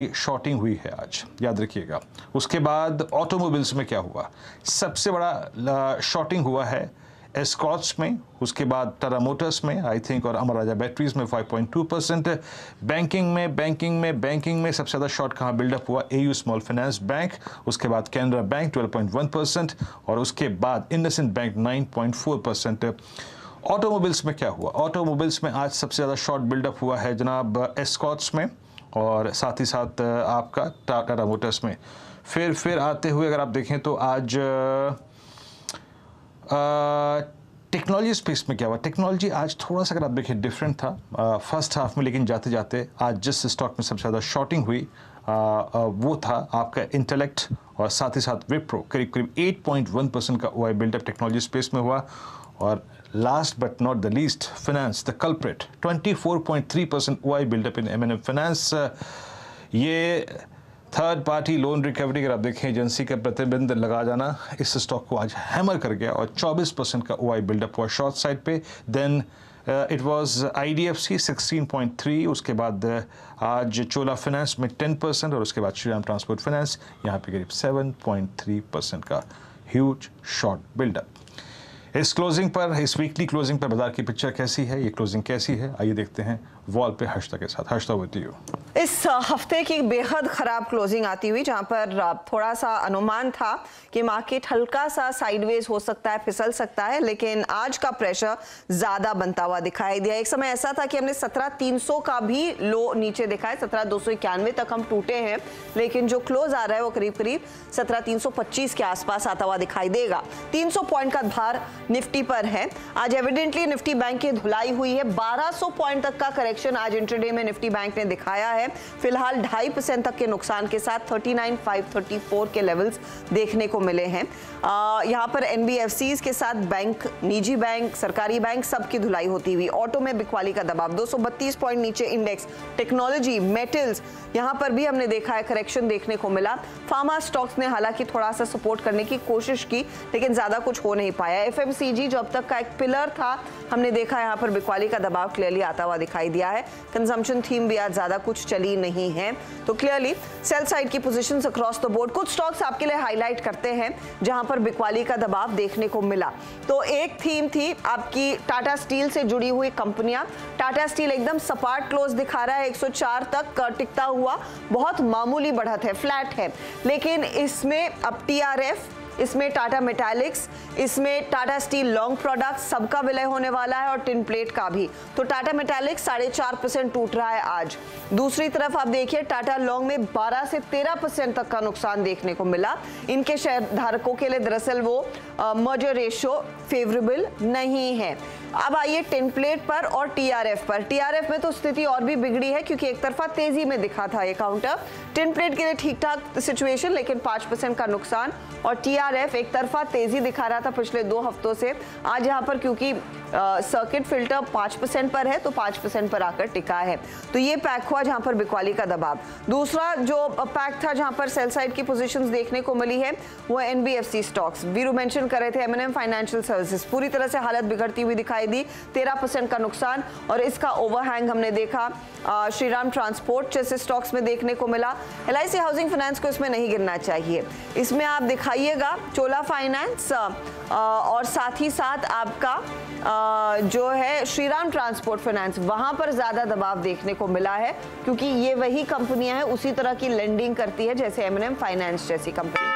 Shorting हुई है आज, याद रखिएगा। उसके बाद ऑटोमोबाइल्स में क्या हुआ, सबसे बड़ा शॉर्टिंग हुआ है एस्कॉर्ट्स में, उसके बाद टाटा मोटर्स में आई थिंक, और अमर राजा बैटरीज में 5.2%। बैंकिंग में सबसे ज़्यादा शॉर्ट कहाँ बिल्डअप हुआ, एयू स्मॉल फाइनेंस बैंक, उसके बाद कैनरा बैंक 12.1% और उसके बाद इंडसइंड बैंक 9.4%। ऑटोमोबाइल्स में क्या हुआ, ऑटोमोबाइल्स में आज सबसे ज़्यादा शॉर्ट बिल्डअप हुआ है जनाब एस्कॉर्ट्स में और साथ ही साथ आपका टाटा मोटर्स में। फिर आते हुए अगर आप देखें तो आज टेक्नोलॉजी स्पेस में क्या हुआ, टेक्नोलॉजी आज थोड़ा सा अगर आप देखें डिफरेंट था फर्स्ट हाफ में, लेकिन जाते जाते आज जिस स्टॉक में सबसे ज़्यादा शॉर्टिंग हुई वो था आपका इंटेलेक्ट और साथ ही साथ विप्रो, करीब 8.1% का ओआई बिल्डअप टेक्नोलॉजी स्पेस में हुआ। और last but not the least finance the culprit, 24.3% OI buildup in MNM finance. ये थर्ड पार्टी लोन रिकवरी अगर आप देखें एजेंसी का प्रतिबंध लगा जाना इस स्टॉक को आज हैमर कर गया और 24% का ओआई बिल्डअप हुआ शॉर्ट साइड पे। देन इट वाज आईडीएफसी 16.3, उसके बाद आज चोला फाइनेंस में 10% और उसके बाद श्रीराम ट्रांसपोर्ट फाइनेंस यहाँ पे करीब 7.3% का ह्यूज शॉर्ट बिल्डअप। इस क्लोजिंग पर, इस वीकली क्लोजिंग पर बाजार की पिक्चर कैसी है, ये क्लोजिंग कैसी है, आइए देखते हैं वॉल पे हर्षता के साथ। हर्षता होती हो इस हफ्ते की बेहद खराब क्लोजिंग आती हुई, जहां पर थोड़ा सा अनुमान था कि मार्केट हल्का सा साइडवेज हो सकता है, फिसल सकता है, लेकिन आज का प्रेशर ज्यादा बनता हुआ दिखाई दिया। एक समय ऐसा था कि हमने 17,300 का भी लो नीचे दिखा है, 17,291 तक हम टूटे हैं, लेकिन जो क्लोज आ रहा है वो करीब 17,325 के आसपास आता हुआ दिखाई देगा। 300 पॉइंट का भार निफ्टी पर है। आज एविडेंटली निफ्टी बैंक की धुलाई हुई है, 1200 पॉइंट तक का करेक्शन आज इंट्राडे में निफ्टी बैंक ने दिखाया है। फिलहाल 2.5% तक के नुकसान के साथ 39,534 के लेवल्स देखने को मिले हैं। यहां पर एनबीएफसीज के साथ बैंक, निजी बैंक, सरकारी बैंक सबकी धुलाई होती हुई। ऑटो में बिकवाली का दबाव, 232 पॉइंट नीचे इंडेक्स। टेक्नोलॉजी, मेटल्स, यहां पर भी हमने देखा है करेक्शन देखने को मिला। फार्मा स्टॉक्स ने हालांकि थोड़ा सा सपोर्ट करने की कोशिश की, लेकिन ज्यादा कुछ हो नहीं पाया। एफएमसीजी जो अब तक का एक पिलर था, हमने देखा यहां पर बिकवाली का दबाव क्लियरली आता हुआ दिखाई दिया है। कंजम्पशन थीम भी आज ज्यादा कुछ चली नहीं है, तो क्लियरली सेल साइड की पोजीशंस अक्रॉस द बोर्ड। कुछ स्टॉक्स आपके लिए हाईलाइट करते हैं जहां पर बिकवाली का दबाव देखने को मिला। तो एक थीम थी आपकी टाटा स्टील से जुड़ी हुई कंपनियां। टाटा स्टील एकदम सपाट क्लोज दिखा रहा है, 104 तक टिकता हुआ, बहुत मामूली बढ़त है, फ्लैट है, लेकिन इसमें अब टीआरएफ, इसमें टाटा मेटालिक्स, इसमें टाटा स्टील लॉन्ग प्रोडक्ट्स, सबका विलय होने वाला है और टिन प्लेट का भी। तो टाटा मेटालिक्स 4.5% टूट रहा है आज। दूसरी तरफ आप देखिए टाटा लॉन्ग में 12 से 13% तक का नुकसान देखने को मिला। इनके शेयर धारकों के लिए दरअसल वो मर्जर रेशियो फेवरेबल नहीं है। अब आइए टिन प्लेट पर और टीआरएफ पर। टीआरएफ में तो स्थिति और भी बिगड़ी है क्योंकि एक तरफा तेजी में दिखा था ये काउंटर। टिन प्लेट के लिए ठीक ठाक सिचुएशन, लेकिन 5% का नुकसान, और टीआरएफ एक तरफा तेजी दिखा रहा था पिछले 2 हफ्तों से। आज यहाँ पर क्योंकि सर्किट फिल्टर 5% पर है तो 5% पर आकर टिका है। तो ये पैक हुआ जहां पर बिकवाली का दबाव। दूसरा जो पैक था जहां पर सेल साइड की पोजीशंस देखने को मिली है वो एनबीएफसी स्टॉक्स। वीरू मेंशन कर रहे थे एमएनएम फाइनेंशियल सर्विसेज पूरी तरह से हालत बिगड़ती हुई दिखाई दी, 13% का नुकसान, और इसका ओवरहैंग हमने देखा श्रीराम ट्रांसपोर्ट जैसे स्टॉक्स में देखने को मिला। एलआईसी हाउसिंग फाइनेंस को इसमें नहीं गिनना चाहिए। इसमें आप दिखाइएगा चोला फाइनेंस और साथ ही साथ आपका जो है श्रीराम ट्रांसपोर्ट फाइनेंस, वहां पर ज्यादा दबाव देखने को मिला है क्योंकि ये वही कंपनियां हैं, उसी तरह की लेंडिंग करती है जैसे एमएनएम फाइनेंस जैसी कंपनी।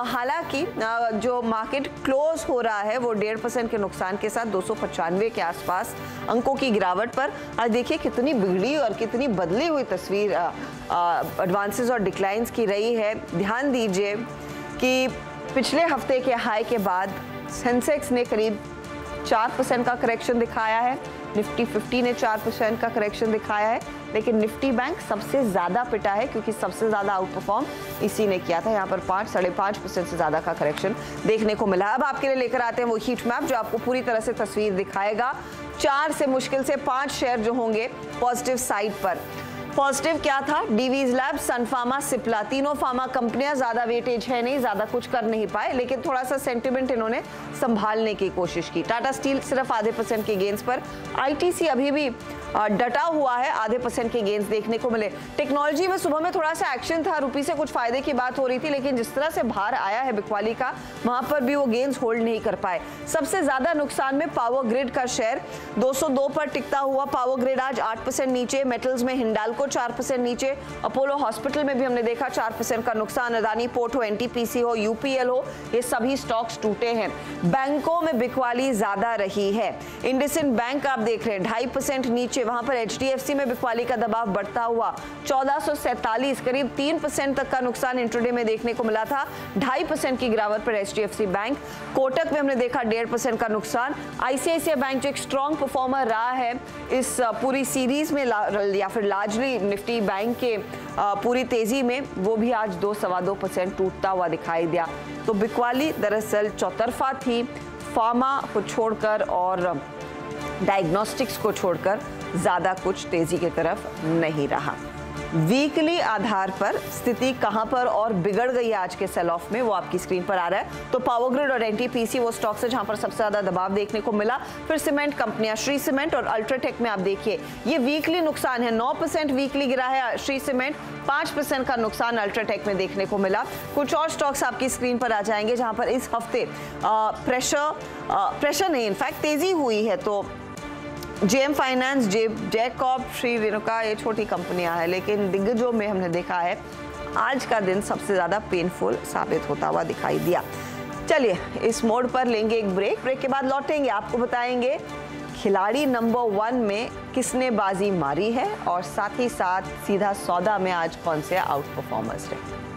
हालांकि जो मार्केट क्लोज हो रहा है वो 1.5% के नुकसान के साथ 295 के आसपास अंकों की गिरावट पर। आज देखिए कितनी बिगड़ी और कितनी बदली हुई तस्वीर एडवांसेस और डिक्लाइंस की रही है। ध्यान दीजिए कि पिछले हफ्ते के हाई के बाद सेंसेक्स ने करीब 4% का करेक्शन दिखाया है, निफ्टी 50 ने 4% का करेक्शन दिखाया है, लेकिन निफ्टी बैंक सबसे ज्यादा पिटा है क्योंकि सबसे ज्यादा आउट परफॉर्म इसी ने किया था। यहाँ पर 5-5.5% से ज्यादा का करेक्शन देखने को मिला। अब आपके लिए लेकर आते हैं वो हीट मैप जो आपको पूरी तरह से तस्वीर दिखाएगा। 4 से मुश्किल से 5 शेयर जो होंगे पॉजिटिव साइड पर। पॉजिटिव क्या था, डीवीज लैब, सन फार्मा, सिप्ला, तीनों फार्मा कंपनियां, ज्यादा वेटेज है नहीं, ज्यादा कुछ कर नहीं पाए, लेकिन थोड़ा सा सेंटिमेंट इन्होंने संभालने की कोशिश की। टाटा स्टील सिर्फ 0.5% के गेन्स पर। आईटीसी अभी भी डटा हुआ है, आधे % के गेंस देखने को मिले। टेक्नोलॉजी में सुबह में थोड़ा सा एक्शन था, रुपये से कुछ फायदे की बात हो रही थी, लेकिन जिस तरह से बाहर आया है बिकवाली का, वहां पर भी वो गेंस होल्ड नहीं कर पाए। सबसे ज्यादा नुकसान में पावर ग्रिड का शेयर 202 पर टिकता हुआ। पावर ग्रिड आज 8% नीचे। मेटल्स में हिंडाल्को 4% नीचे। अपोलो हॉस्पिटल में भी हमने देखा 4% का नुकसान। अदानी पोर्ट हो, एनटीपीसी हो, यूपीएल हो, ये सभी स्टॉक्स टूटे हैं। बैंकों में बिकवाली ज्यादा रही है। इंडसइंड बैंक आप देख रहे हैं 2.5% नीचे। वहां पर एचडीएफसी में बिकवाली का दबाव बढ़ता हुआ 1447, करीब 3% तक का नुकसान इंट्राडे में देखने को मिला था। 2.5% की गिरावट पर एचडीएफसी बैंक। कोटक में हमने देखा 1.5% का नुकसान। आईसीआईसीआई बैंक जो एक स्ट्रॉन्ग परफॉर्मर रहा है इस पूरी सीरीज में या फिर लार्जली निफ्टी बैंक के पूरी तेजी में, वो भी आज 2-2.25% टूटता हुआ दिखाई दिया। तो बिकवाली दरअसल चौतरफा थी, फार्मा को छोड़कर और डायग्नोस्टिक्स को छोड़कर ज्यादा कुछ तेजी की तरफ नहीं रहा। वीकली आधार पर स्थिति कहां पर और बिगड़ गई आज के सेल ऑफ में, वो आपकी स्क्रीन पर आ रहा है। तो पावर ग्रिड और एनटीपीसी वो स्टॉक्स है जहां पर सबसे ज्यादा दबाव देखने को मिला। फिर सीमेंट कंपनियां, श्री सीमेंट और अल्ट्राटेक में आप देखिए ये वीकली नुकसान है। 9% वीकली गिरा है श्री सीमेंट, 5% का नुकसान अल्ट्राटेक में देखने को मिला। कुछ और स्टॉक्स आपकी स्क्रीन पर आ जाएंगे जहां पर इस हफ्ते प्रेशर नहीं, इनफैक्ट तेजी हुई है। तो JM finance, Jakob, Shri Renuka, ये छोटी कंपनियां हैं, लेकिन दिग्गजों में हमने देखा है आज का दिन सबसे ज्यादा पेनफुल साबित होता हुआ दिखाई दिया। चलिए इस मोड पर लेंगे एक ब्रेक के बाद लौटेंगे, आपको बताएंगे खिलाड़ी नंबर 1 में किसने बाजी मारी है और साथ ही साथ सीधा सौदा में आज कौन से आउट परफॉर्मर्स रहे।